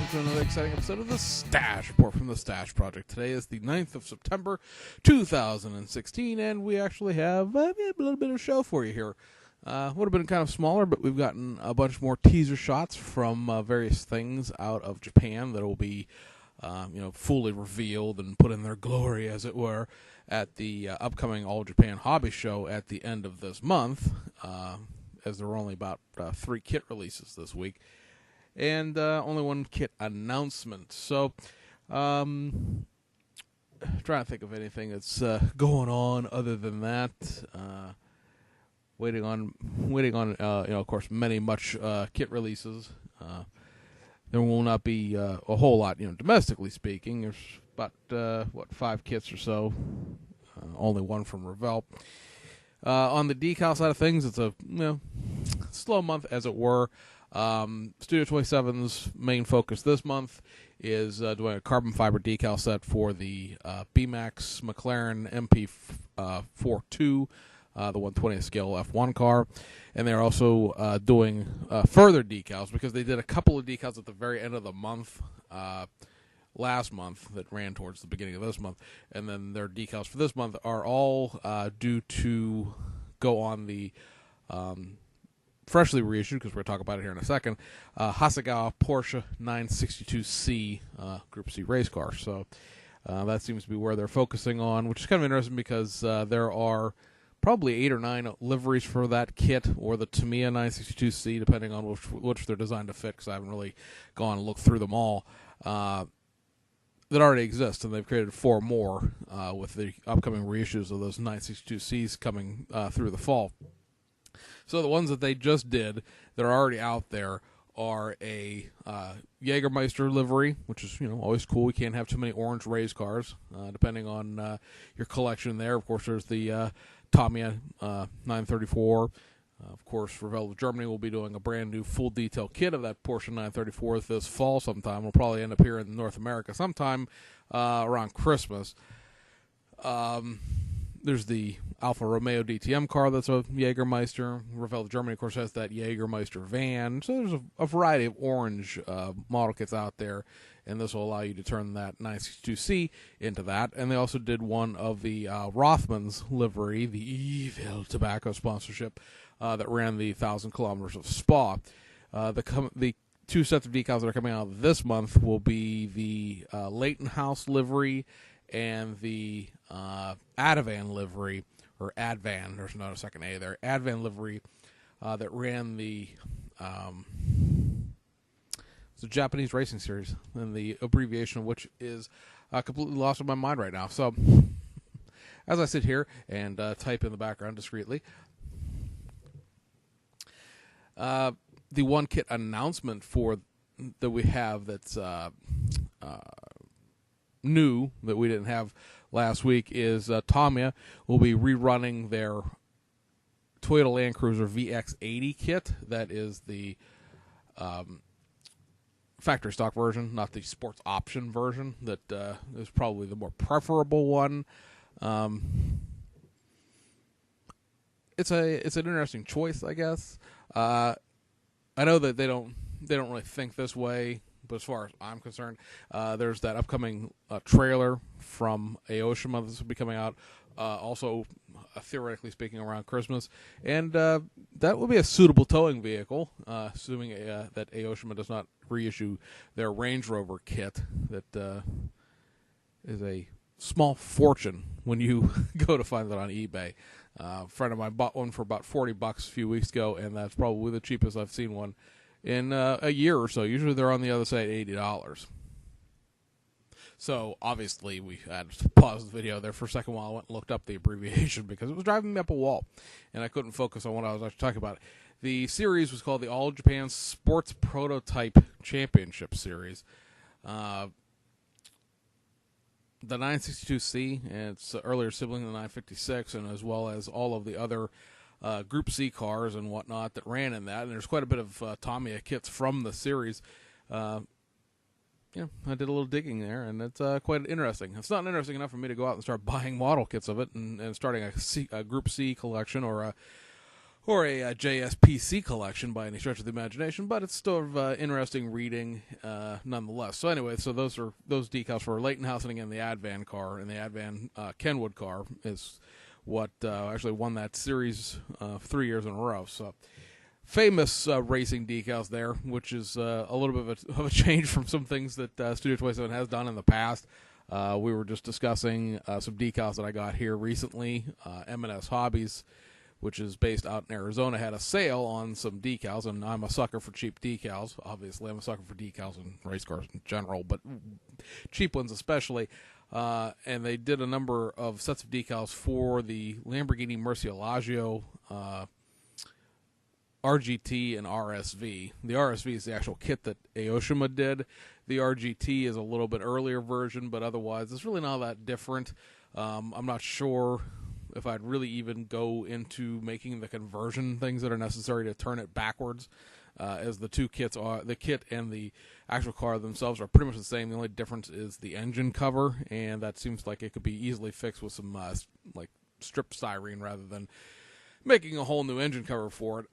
welcome to another exciting episode of the Stash Report from the Stash Project. Today is the 9th of September, 2016, and we actually have a little bit of a show for you here. Would have been kind of smaller, but we've gotten a bunch more teaser shots from various things out of Japan that will be, fully revealed and put in their glory, as it were, at the upcoming All Japan Hobby Show at the end of this month, as there were only about 3 kit releases this week. And only 1 kit announcement. So, trying to think of anything that's going on other than that. Waiting on, of course, much kit releases. There will not be a whole lot, domestically speaking. There's about 5 kits or so. Only 1 from Revell. On the decal side of things, it's a slow month, as it were. Studio 27's main focus this month is doing a carbon fiber decal set for the BMAX McLaren MP42, the 120th scale F1 car, and they're also doing further decals, because they did a couple of decals at the very end of the month last month that ran towards the beginning of this month, and then their decals for this month are all due to go on the freshly reissued, because we're going to talk about it here in a second, Hasegawa Porsche 962C Group C race car. So that seems to be where they're focusing on, which is kind of interesting, because there are probably 8 or 9 liveries for that kit, or the Tamiya 962C, depending on which they're designed to fit, because I haven't really gone and looked through them all, that already exist, and they've created 4 more with the upcoming reissues of those 962Cs coming through the fall. So the ones that they just did that are already out there are a Jägermeister livery, which is always cool. We can't have too many orange race cars, depending on your collection there. Of course, there's the Tamiya 934. Of course, Revell of Germany will be doing a brand new full detail kit of that Porsche 934 this fall sometime. We'll probably end up here in North America sometime around Christmas. There's the Alfa Romeo DTM car that's a Jägermeister. Revell of Germany, of course, has that Jägermeister van. So there's a variety of orange model kits out there, and this will allow you to turn that 962C into that. And they also did one of the Rothmans livery, the evil tobacco sponsorship, that ran the 1,000 kilometers of Spa. The 2 sets of decals that are coming out this month will be the Leighton House livery and the Adavan livery, or Advan, there's not a second A there, Advan livery that ran the it's a Japanese racing series, and the abbreviation of which is completely lost in my mind right now. So, as I sit here and type in the background discreetly, the 1 kit announcement that we have that's new that we didn't have last week is Tamiya will be rerunning their Toyota Land Cruiser VX80 kit. That is the factory stock version, not the sports option version. That is probably the more preferable one. It's an interesting choice, I guess. I know that they don't really think this way, but as far as I'm concerned, there's that upcoming trailer from Oshima that's will be coming out, also theoretically speaking around Christmas, and that will be a suitable towing vehicle, assuming that Oshima does not reissue their Range Rover kit. That is a small fortune when you go to find that on eBay. A friend of mine bought one for about $40 a few weeks ago, and that's probably the cheapest I've seen one in a year or so. Usually they're on the other side, $80. So obviously we had to pause the video there for a second while I went and looked up the abbreviation, because it was driving me up a wall and I couldn't focus on what I was actually talking about. The series was called the All Japan Sports Prototype Championship Series. The 962C and its earlier sibling, the 956, and as well as all of the other Group C cars and whatnot that ran in that. And there's quite a bit of Tamiya kits from the series. I did a little digging there, and it's quite interesting. It's not interesting enough for me to go out and start buying model kits of it and starting a Group C collection or or a JSPC collection by any stretch of the imagination, but it's still interesting reading nonetheless. So anyway, so those decals for Leighton House, and again the Advan car, and the Advan Kenwood car is what actually won that series 3 years in a row. So famous racing decals there, which is a little bit of a change from some things that Studio 27 has done in the past. We were just discussing some decals that I got here recently. M&S Hobbies, which is based out in Arizona, had a sale on some decals, and I'm a sucker for cheap decals. Obviously, I'm a sucker for decals and race cars in general, but cheap ones especially. And they did a number of sets of decals for the Lamborghini Murcielago RGT and RSV. The RSV is the actual kit that Oshima did. The RGT is a little bit earlier version, but otherwise it's really not that different. I'm not sure if I'd really even go into making the conversion things that are necessary to turn it backwards, as the two kits are, the kit and the actual car themselves are pretty much the same. The only difference is the engine cover, and that seems like it could be easily fixed with some like strip styrene rather than making a whole new engine cover for it.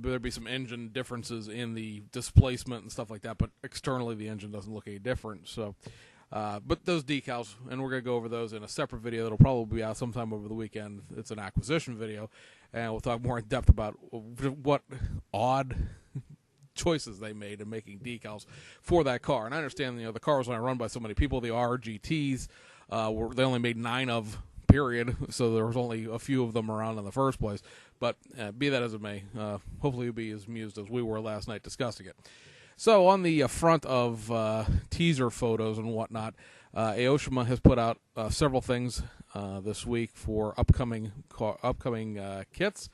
There'd be some engine differences in the displacement and stuff like that, but externally the engine doesn't look any different. So, but those decals, and we're going to go over those in a separate video that'll probably be out sometime over the weekend. It's an acquisition video, and we'll talk more in depth about what odd choices they made in making decals for that car. And I understand, the car was only run by so many people. The RGTs, they only made 9 of, period, so there was only a few of them around in the first place. But be that as it may, hopefully you'll be as amused as we were last night discussing it. So on the front of teaser photos and whatnot, Oshima has put out several things this week for upcoming kits.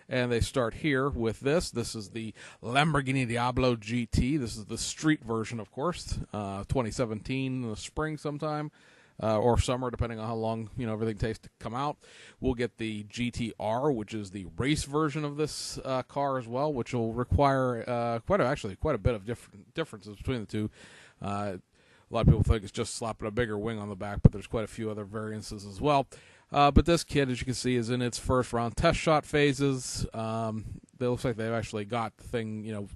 And they start here with this. This is the Lamborghini Diablo GT. This is the street version, of course, 2017 in the spring sometime. Or summer, depending on how long everything takes to come out. We'll get the GTR, which is the race version of this car as well, which will require quite a bit of differences between the two. A lot of people think it's just slapping a bigger wing on the back, but there's quite a few other variances as well. But this kit, as you can see, is in its first round test shot phases. It looks like they've actually got the thing,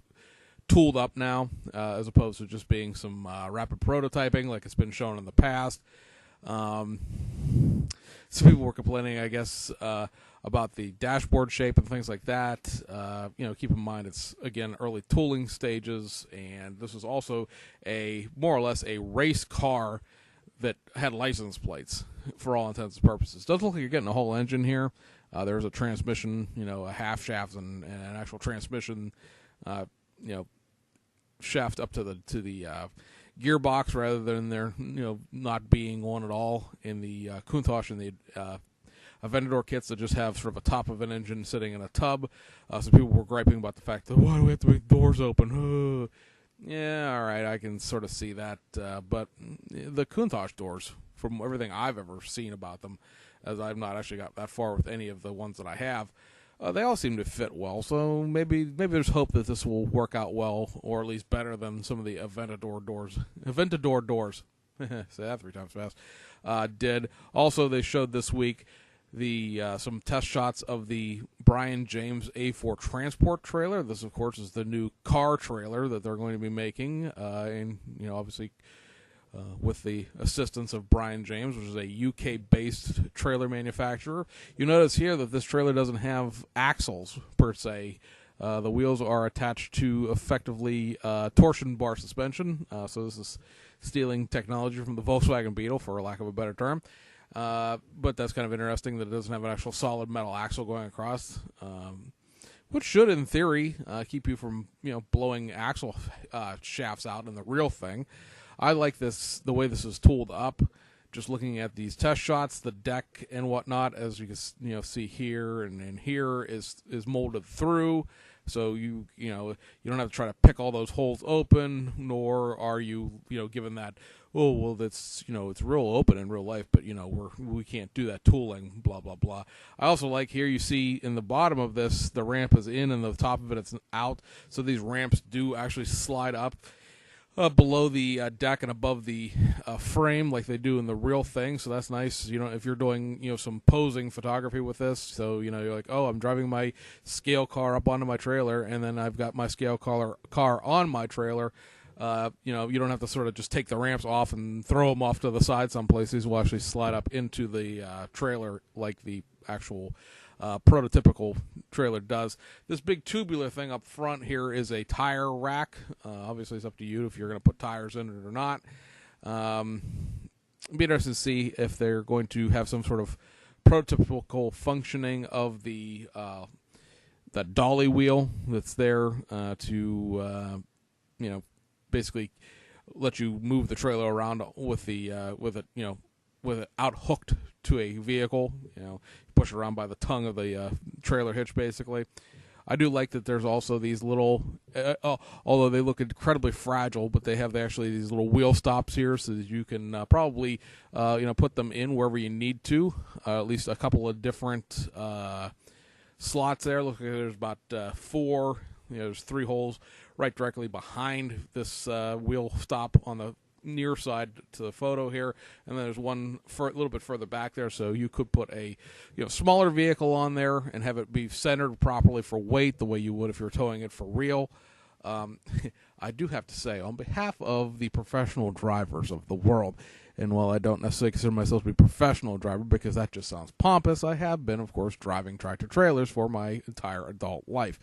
tooled up now, as opposed to just being some rapid prototyping like it's been shown in the past. Some people were complaining, I guess, about the dashboard shape and things like that. Keep in mind it's, again, early tooling stages, and this is also more or less a race car that had license plates for all intents and purposes. Doesn't look like you're getting a whole engine here. There's a transmission, a half shaft and an actual transmission, shaft up to the gearbox, rather than there not being one at all in the Countach and the Aventador kits that just have sort of a top of an engine sitting in a tub. Some people were griping about the fact that, why do we have to make doors open? Yeah, all right, I can sort of see that. But the Countach doors, from everything I've ever seen about them, as I've not actually got that far with any of the ones that I have, they all seem to fit well. So maybe there's hope that this will work out well, or at least better than some of the Aventador doors. Say that 3 times fast. Did. Also, they showed this week some test shots of the Brian James A4 transport trailer. This, of course, is the new car trailer that they're going to be making, and obviously with the assistance of Brian James, which is a UK-based trailer manufacturer. You notice here that this trailer doesn't have axles per se. The wheels are attached to effectively torsion bar suspension. So this is stealing technology from the Volkswagen Beetle, for lack of a better term. But that's kind of interesting that it doesn't have an actual solid metal axle going across, which should, in theory, keep you from blowing axle shafts out in the real thing. I like the way this is tooled up. Just looking at these test shots, the deck and whatnot, as you can see here and here is molded through. So you don't have to try to pick all those holes open, nor are you given that, oh well, that's it's real open in real life, but we can't do that tooling, blah blah blah. I also like here you see in the bottom of this the ramp is in and the top of it's out, so these ramps do actually slide up. below the deck and above the frame like they do in the real thing, so that's nice. If you're doing some posing photography with this, so you're like, oh, I'm driving my scale car up onto my trailer, and then I've got my scale car on my trailer. You don't have to sort of just take the ramps off and throw them off to the side someplace. These will actually slide up into the trailer like the actual prototypical trailer does. This big tubular thing up front here is a tire rack. Obviously, it's up to you if you're going to put tires in it or not. Be interested to see if they're going to have some sort of prototypical functioning of the dolly wheel that's there to basically let you move the trailer around with it out hooked to a vehicle. Push it around by the tongue of the trailer hitch, basically. I do like that there's also these little, although they look incredibly fragile, but they have actually these little wheel stops here so that you can probably put them in wherever you need to. At least a couple of different slots there. Look, there's about 4. There's 3 holes right directly behind this wheel stop on the near side to the photo here, and then there's one a little bit further back there, so you could put a smaller vehicle on there and have it be centered properly for weight, the way you would if you're towing it for real. I do have to say, on behalf of the professional drivers of the world, and while I don't necessarily consider myself to be a professional driver because that just sounds pompous, I have been, of course, driving tractor trailers for my entire adult life.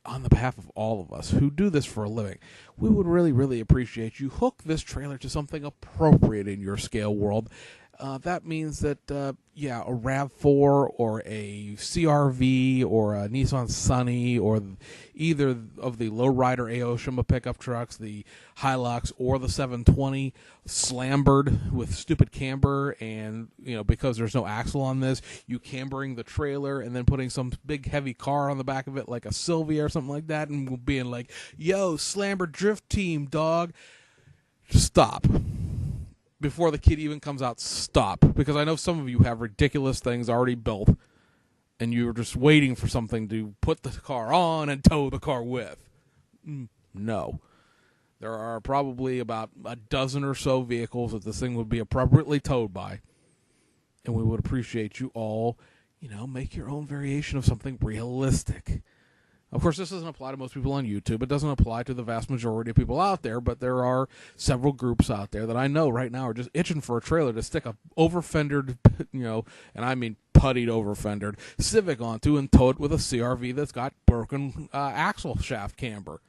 On the behalf of all of us who do this for a living, we would really, really appreciate you hook this trailer to something appropriate in your scale world. That means that, a RAV4 or a CRV or a Nissan Sunny or either of the lowrider Oshima pickup trucks, the Hilux or the 720, slambered with stupid camber, and, because there's no axle on this, you cambering the trailer and then putting some big heavy car on the back of it like a Sylvia or something like that and being like, yo, slamber drift team, dog. Stop. Before the kid even comes out, stop. Because I know some of you have ridiculous things already built, and you're just waiting for something to put the car on and tow the car with. No. There are probably about a dozen or so vehicles that this thing would be appropriately towed by, and we would appreciate you all, make your own variation of something realistic. Of course, this doesn't apply to most people on YouTube. It doesn't apply to the vast majority of people out there, but there are several groups out there that I know right now are just itching for a trailer to stick a over-fendered, and I mean puttied over-fendered Civic onto and tow it with a CRV that's got broken axle shaft camber.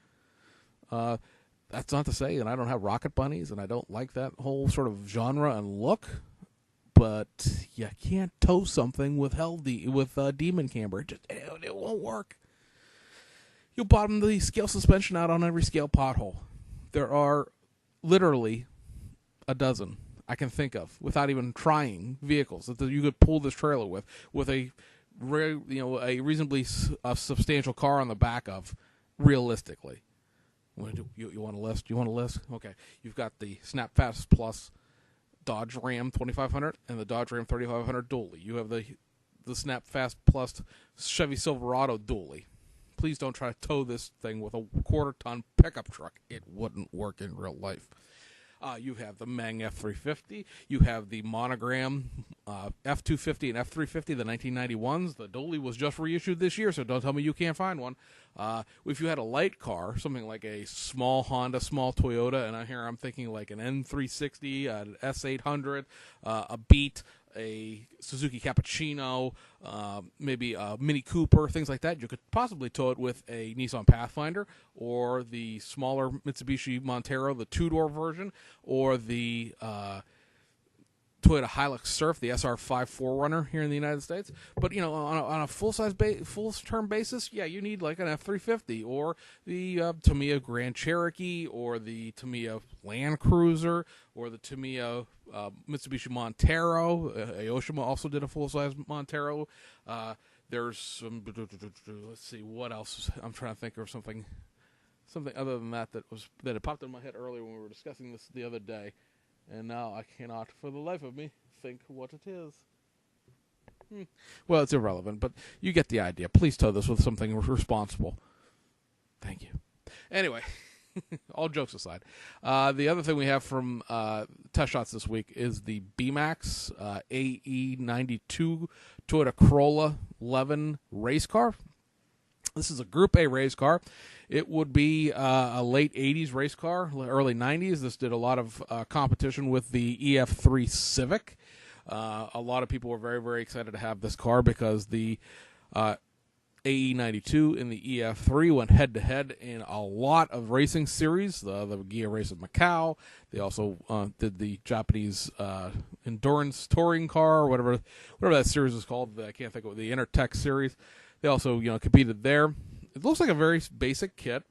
That's not to say that I don't have rocket bunnies and I don't like that whole sort of genre and look, but you can't tow something with demon camber. It won't work. You'll bottom the scale suspension out on every scale pothole. There are literally a dozen I can think of, without even trying, vehicles that you could pull this trailer with a reasonably substantial car on the back of, realistically. You want a list? You want a list? Okay. You've got the Snapfast Plus Dodge Ram 2500 and the Dodge Ram 3500 dually. You have the Snapfast Plus Chevy Silverado dually. Please don't try to tow this thing with a quarter-ton pickup truck. It wouldn't work in real life. You have the Mang F350. You have the Monogram F250 and F350, the 1991s. The dually was just reissued this year, so don't tell me you can't find one. If you had a light car, something like a small Honda, small Toyota, and here I'm thinking like an N360, an S800, a Beat, a Suzuki Cappuccino, maybe a Mini Cooper, things like that. You could possibly tow it with a Nissan Pathfinder or the smaller Mitsubishi Montero, the two-door version, or the Toyota Hilux Surf, the SR5 4Runner here in the United States. But, on a full-term basis, you need like an F350 or the Tamiya Grand Cherokee or the Tamiya Land Cruiser or the Tamiya Mitsubishi Montero. Oshima also did a full-size Montero. There's some, let's see, what else? I'm trying to think of something other than that had popped in my head earlier when we were discussing this the other day. And now I cannot, for the life of me, think what it is. Well, it's irrelevant, but you get the idea. Please tow this with something responsible. Thank you. Anyway, all jokes aside, the other thing we have from test shots this week is the BMAX AE92 Toyota Corolla 11 race car. This is a Group A race car. It would be a late 80s race car, early 90s. This did a lot of competition with the EF3 Civic. A lot of people were very, very excited to have this car because the AE92 and the EF3 went head-to-head in a lot of racing series. The Gia Race of Macau. They also did the Japanese endurance touring car, whatever that series is called. I can't think of it. The Intertech series. They also, competed there. It looks like a very basic kit.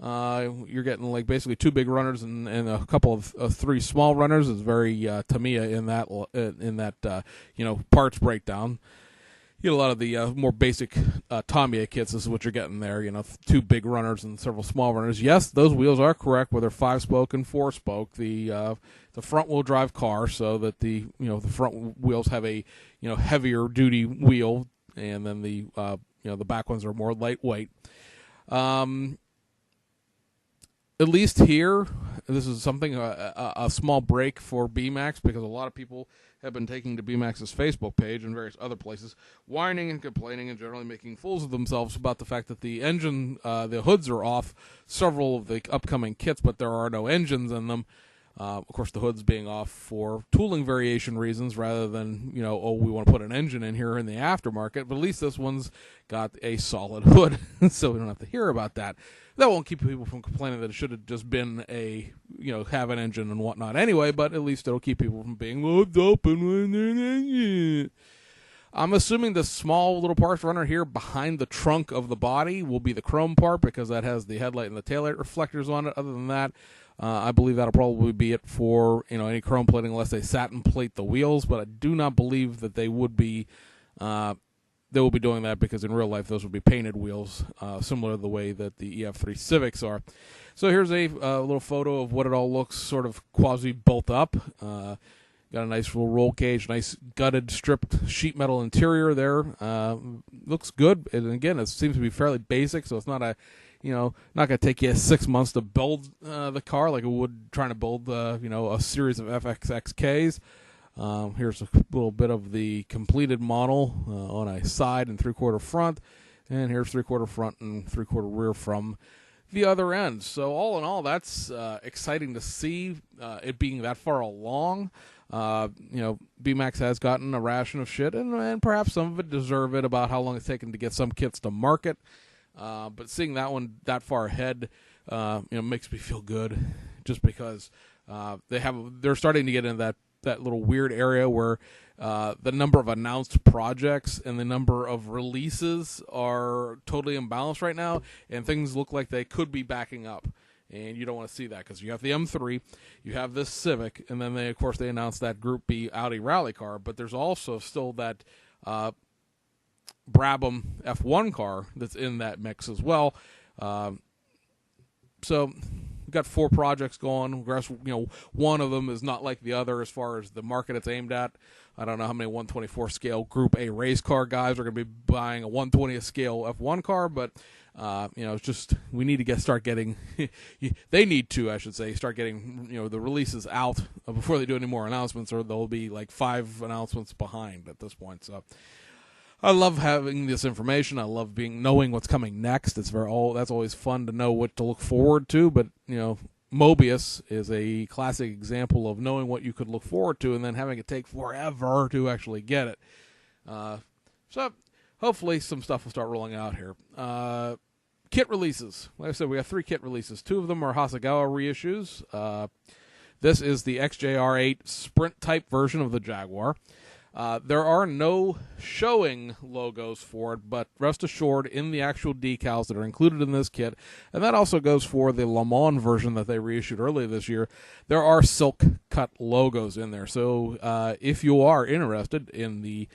You're getting like basically 2 big runners and a couple of 3 small runners. It's very Tamiya in that parts breakdown. You get a lot of the more basic Tamiya kits. This is what you're getting there. 2 big runners and several small runners. Yes, those wheels are correct, where they're 5-spoke and 4-spoke. The front wheel drive car, so that the front wheels have a heavier duty wheel, and then the back ones are more lightweight. At least here, this is something a small break for BMAX, because a lot of people have been taking to BMAX's Facebook page and various other places, whining and complaining and generally making fools of themselves about the fact that the engine, the hoods are off several of the upcoming kits, but there are no engines in them. Of course, the hood's being off for tooling variation reasons rather than, we want to put an engine in here in the aftermarket. But at least this one's got a solid hood, so we don't have to hear about that. That won't keep people from complaining that it should have just been a, have an engine and whatnot anyway, but at least it'll keep people from being, it's open. I'm assuming the small little parts runner here behind the trunk of the body will be the chrome part, because that has the headlight and the taillight reflectors on it. Other than that, I believe that'll probably be it for any chrome plating, unless they satin plate the wheels. But I do not believe that they would be doing that, because in real life those would be painted wheels, similar to the way that the EF3 Civics are. So here's a little photo of what it all looks sort of quasi built up. Got a nice little roll cage, nice gutted, stripped sheet metal interior there. Looks good, and again, it seems to be fairly basic, so it's not a not going to take you 6 months to build the car like it would trying to build, a series of FXXKs. Here's a little bit of the completed model on a side and 3/4 front, and here's 3/4 front and 3/4 rear from the other end. So all in all, that's exciting to see it being that far along. BMAX has gotten a ration of shit, and perhaps some of it deserve it about how long it's taken to get some kits to market. But seeing that one that far ahead, makes me feel good, just because they're starting to get into that little weird area where the number of announced projects and the number of releases are totally imbalanced right now, and things look like they could be backing up. And you don't want to see that, because you have the M3, you have this Civic, and then they announced that Group B Audi rally car, but there's also still that Brabham F1 car that's in that mix as well. So we've got 4 projects going. One of them is not like the other as far as the market it's aimed at. I don't know how many 124 scale Group A race car guys are going to be buying a 120th scale F1 car, but it's just we need to start getting. They need to, I should say, start getting the releases out before they do any more announcements, or they'll be like 5 announcements behind at this point. So I love having this information. I love knowing what's coming next. That's always fun to know what to look forward to. But Mobius is a classic example of knowing what you could look forward to and then having it take forever to actually get it. So hopefully some stuff will start rolling out here. Kit releases. Like I said, we have 3 kit releases. 2 of them are Hasegawa reissues. This is the XJ8 Sprint type version of the Jaguar. There are no showing logos for it, but rest assured, in the actual decals that are included in this kit, and that also goes for the Le Mans version that they reissued earlier this year, there are silk cut logos in there. So if you are interested in the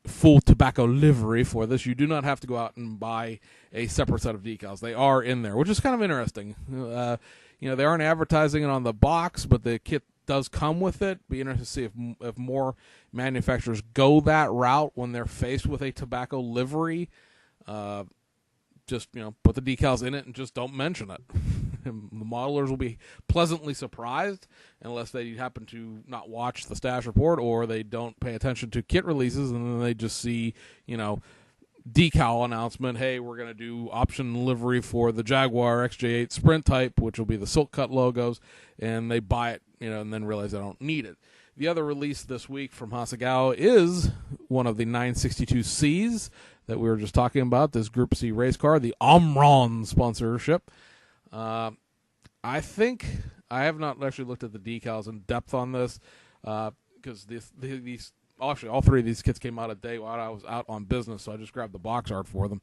full tobacco livery for this, you do not have to go out and buy a separate set of decals. They are in there, which is kind of interesting. They aren't advertising it on the box, but the kit does come with it. Be interested to see if more manufacturers go that route when they're faced with a tobacco livery. just, put the decals in it and just don't mention it. The modelers will be pleasantly surprised unless they happen to not watch the stash report or they don't pay attention to kit releases, and then they just see, decal announcement, hey, we're going to do option livery for the Jaguar XJ8 Sprint type, which will be the silk cut logos, and they buy it, and then realize they don't need it. The other release this week from Hasegawa is one of the 962Cs that we were just talking about, this Group C race car, the Omron sponsorship. I think I have not actually looked at the decals in depth on this because these actually all three of these kits came out a day while I was out on business, so I just grabbed the box art for them.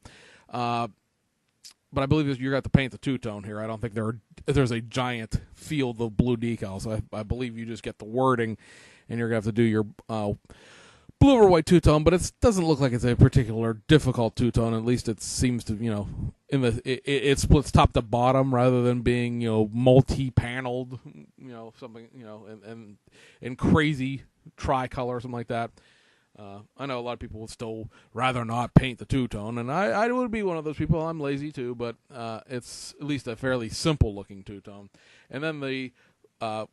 But I believe you got to paint the two-tone here. I don't think there's a giant field of blue decals. I believe you just get the wording, and you're going to have to do your blue or white two-tone, but it doesn't look like it's a particular difficult two-tone. At least it seems to, it splits top to bottom rather than being, multi-paneled, something, and crazy tricolor or something like that. I know a lot of people would still rather not paint the two-tone, and I would be one of those people. I'm lazy too, but it's at least a fairly simple-looking two-tone. And then the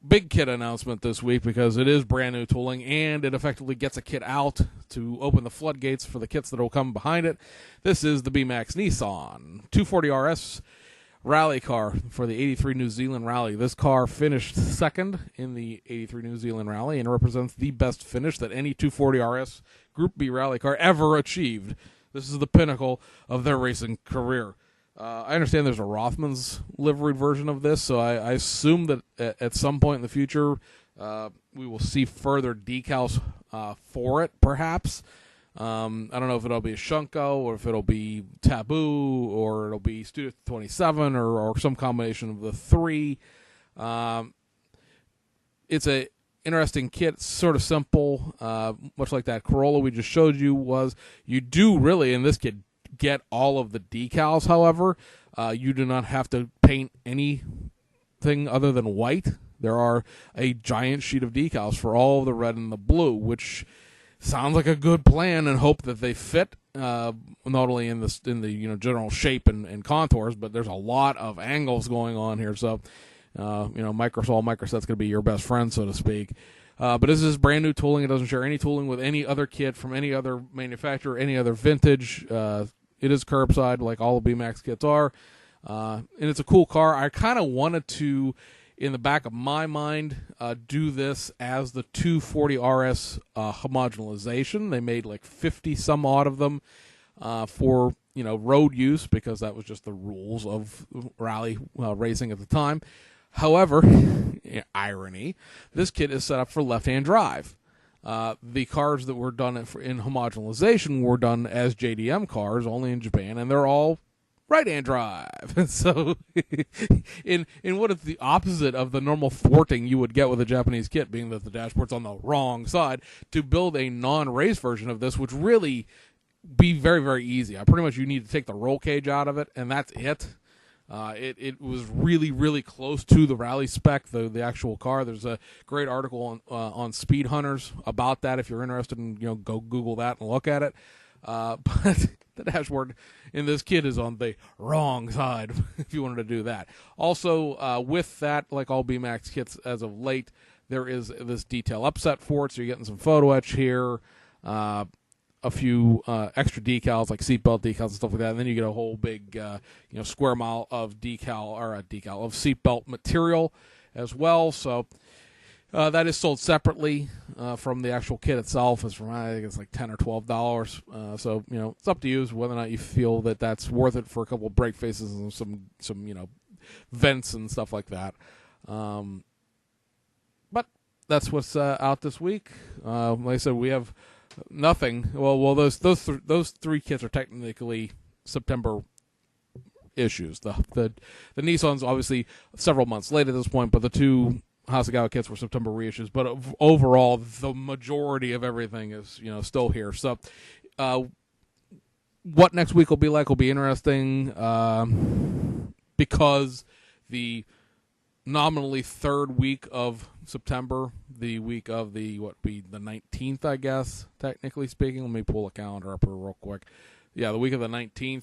big kit announcement this week, because it is brand new tooling, and it effectively gets a kit out to open the floodgates for the kits that will come behind it. This is the BMAX Nissan 240RS rally car for the 83 New Zealand Rally. This car finished second in the 83 New Zealand Rally and represents the best finish that any 240RS Group B rally car ever achieved. This is the pinnacle of their racing career. I understand there's a Rothmans liveried version of this, so I assume that at some point in the future we will see further decals for it, perhaps. I don't know if it'll be a Shunko or if it'll be Taboo or it'll be Studio 27 or some combination of the three. It's a interesting kit. It's sort of simple, much like that Corolla we just showed you. You do really in this kit get all of the decals. However, you do not have to paint anything other than white. There are a giant sheet of decals for all of the red and the blue, which sounds like a good plan, and hope that they fit not only in the general shape and contours, but there's a lot of angles going on here. So microset's going to be your best friend, so to speak. But this is brand new tooling. It doesn't share any tooling with any other kit from any other manufacturer, any other vintage. It is curbside, like all the BMAX kits are, and it's a cool car. I kind of wanted to, in the back of my mind, do this as the 240RS homogenization. They made like 50 some odd of them for road use, because that was just the rules of rally racing at the time. However, irony, this kit is set up for left-hand drive. The cars that were done in homogenization were done as JDM cars, only in Japan, and they're all right-hand drive. So in what is the opposite of the normal thwarting you would get with a Japanese kit, being that the dashboard's on the wrong side, to build a non-race version of this, which really be very, very easy. Pretty much you need to take the roll cage out of it, and that's it. It was really, really close to the rally spec, the actual car. There's a great article on Speed Hunters about that if you're interested, and go Google that and look at it. But the dashboard in this kit is on the wrong side if you wanted to do that. Also, with that, like all BMAX kits as of late, there is this detail upset for it, so you're getting some photo etch here, a few extra decals like seatbelt decals and stuff like that, and then you get a whole big square mile of seatbelt material as well. So that is sold separately from the actual kit itself. It's from, I think it's like $10 or $12. So it's up to you whether or not you feel that that's worth it for a couple of brake faces and some vents and stuff like that. But that's what's out this week. Like I said, we have nothing. Well, those three kits are technically September issues. The Nissan's obviously several months late at this point, but the two Hasegawa kits were September reissues. But overall, the majority of everything is still here. So, what next week will be like will be interesting, because the nominally third week of September, the week of the 19th, I guess, technically speaking. Let me pull a calendar up here real quick. Yeah, the week of the 19th.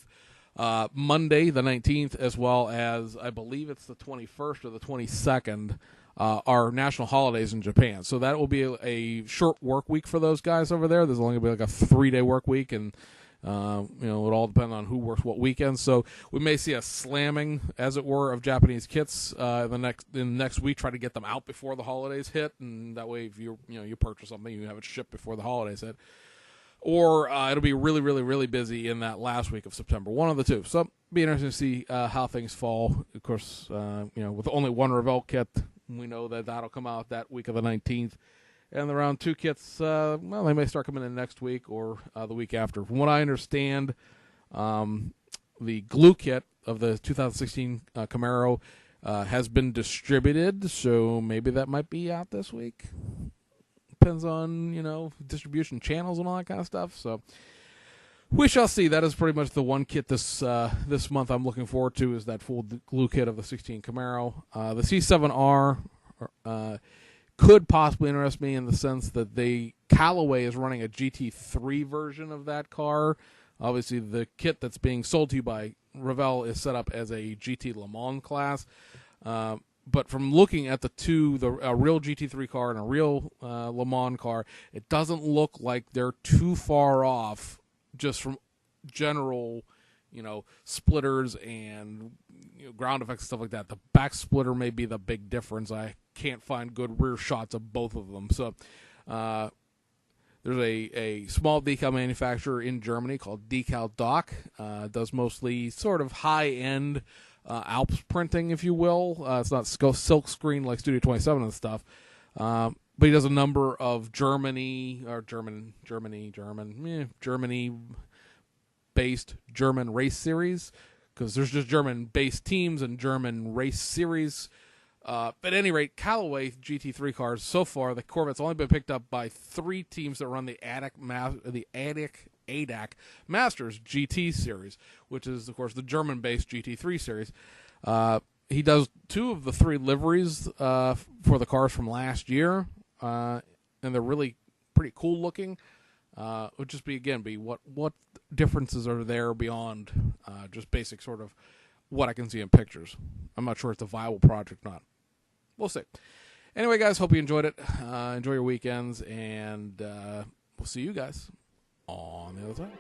Monday the 19th, as well as I believe it's the 21st or the 22nd, are national holidays in Japan. So that will be a short work week for those guys over there. There's only going to be like a 3-day work week, and it all depends on who works what weekends. So we may see a slamming, as it were, of Japanese kits in the next week. Try to get them out before the holidays hit, and that way, if you purchase something, you have it shipped before the holidays hit. Or it'll be really, really, really busy in that last week of September. One of the two. So it'll be interesting to see how things fall. Of course, with only one Revell kit, we know that that'll come out that week of the 19th. And the round 2 kits, they may start coming in next week or the week after. From what I understand, the glue kit of the 2016 Camaro has been distributed, so maybe that might be out this week. Depends on, distribution channels and all that kind of stuff. So we shall see. That is pretty much the one kit this month I'm looking forward to, is that full glue kit of the 16 Camaro. The C7R could possibly interest me in the sense that Callaway is running a GT3 version of that car. Obviously, the kit that's being sold to you by Revell is set up as a GT Le Mans class. But from looking at the two, a real GT3 car and a real Le Mans car, it doesn't look like they're too far off just from general, splitters and ground effects and stuff like that. The back splitter may be the big difference. I can't find good rear shots of both of them. So there's a small decal manufacturer in Germany called Decal Doc. Does mostly sort of high-end Alps printing, if you will. It's not silk screen like Studio 27 and stuff. But he does a number of Germany-based German race series, because there's just German-based teams and German race series. At any rate, Callaway GT3 cars, so far, the Corvette's only been picked up by 3 teams that run the ADAC Masters GT series, which is, of course, the German-based GT3 series. He does 2 of the 3 liveries for the cars from last year, and they're really pretty cool looking. It would just be what differences are there beyond just basic sort of what I can see in pictures. I'm not sure it's a viable project or not. We'll see. Anyway, guys, hope you enjoyed it. Enjoy your weekends, and we'll see you guys on the other side.